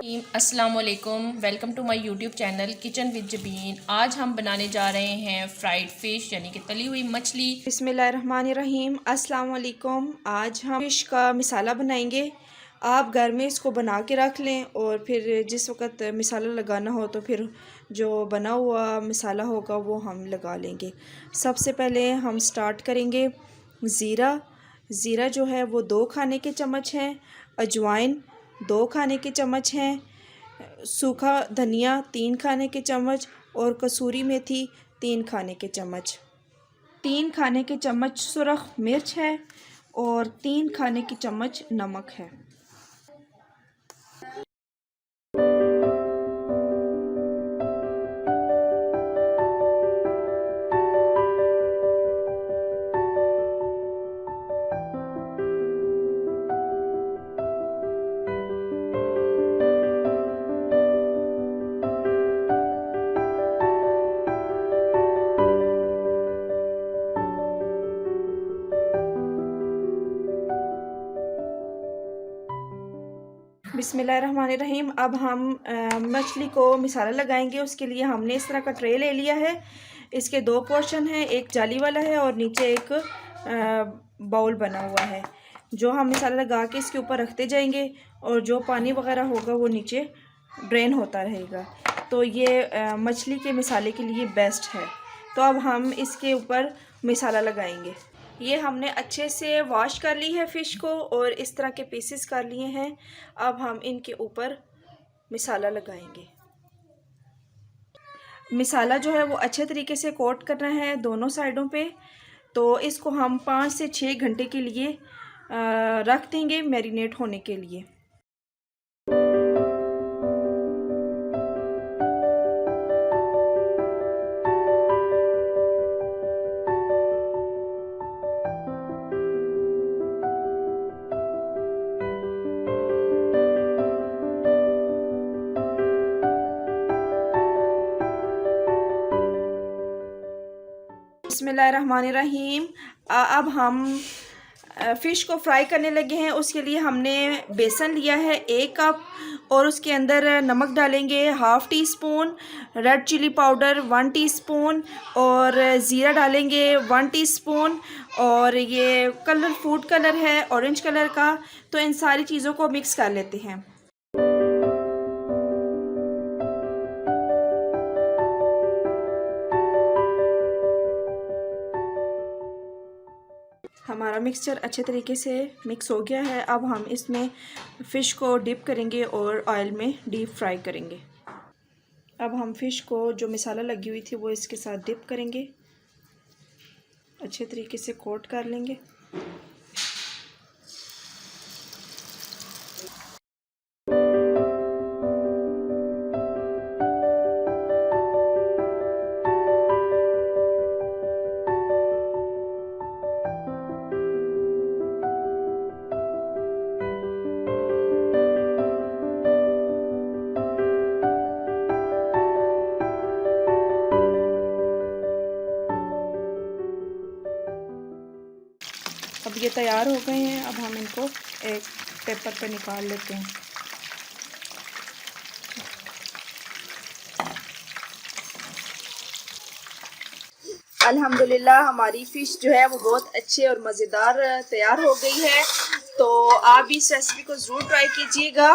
अस्सलाम वालेकुम, welcome to my YouTube channel kitchen with Jabeen. आज हम बनाने जा रहे हैं फ्राइड फ़िश यानी कि तली हुई मछली। बिस्मिल्लाहिर्रहमानिर्रहीम। अस्सलाम वालेकुम। आज हम फ़िश का मिसाला बनाएंगे। आप घर में इसको बना के रख लें और फिर जिस वक़्त मिसाला लगाना हो तो फिर जो बना हुआ मिसाला होगा वो हम लगा लेंगे। सबसे पहले हम स्टार्ट करेंगे ज़ीरा जो है वो 2 खाने के चम्मच हैं, अजवाइन 2 खाने के चम्मच हैं, सूखा धनिया 3 खाने के चम्मच और कसूरी मेथी 3 खाने के चम्मच। 3 खाने के चम्मच सुरख मिर्च है और 3 खाने के चम्मच नमक है। बिस्मिल्लाहिर्रहमानिर्रहीम। अब हम मछली को मिसाला लगाएंगे। उसके लिए हमने इस तरह का ट्रे ले लिया है। इसके 2 पोर्शन हैं, एक जाली वाला है और नीचे एक बाउल बना हुआ है जो हम मिसाला लगा के इसके ऊपर रखते जाएंगे और जो पानी वगैरह होगा वो नीचे ड्रेन होता रहेगा। तो ये मछली के मिसाले के लिए बेस्ट है। तो अब हम इसके ऊपर मिसाला लगाएंगे। ये हमने अच्छे से वॉश कर ली है फ़िश को और इस तरह के पीसेस कर लिए हैं। अब हम इनके ऊपर मिसाला लगाएंगे। मिसाला जो है वो अच्छे तरीके से कोट करना है दोनों साइडों पे। तो इसको हम 5 से 6 घंटे के लिए रख देंगे मैरिनेट होने के लिए। बिस्मिल्लाहिर्रहमानिर्रहीम। अब हम फ़िश को फ्राई करने लगे हैं। उसके लिए हमने बेसन लिया है 1 कप और उसके अंदर नमक डालेंगे 1/2 teaspoon, red chili powder 1 teaspoon और ज़ीरा डालेंगे 1 टीस्पून और ये फूड कलर है ऑरेंज कलर का। तो इन सारी चीज़ों को मिक्स कर लेते हैं। हमारा मिक्सचर अच्छे तरीके से मिक्स हो गया है। अब हम इसमें फ़िश को डिप करेंगे और ऑयल में डीप फ्राई करेंगे। अब हम फ़िश को जो मिसाला लगी हुई थी वो इसके साथ डिप करेंगे, अच्छे तरीके से कोट कर लेंगे। अब ये तैयार हो गए हैं। अब हम इनको एक पेपर पे निकाल लेते हैं। अल्हम्दुलिल्लाह हमारी फ़िश जो है वो बहुत अच्छे और मज़ेदार तैयार हो गई है। तो आप भी इस रेसिपी को ज़रूर ट्राई कीजिएगा।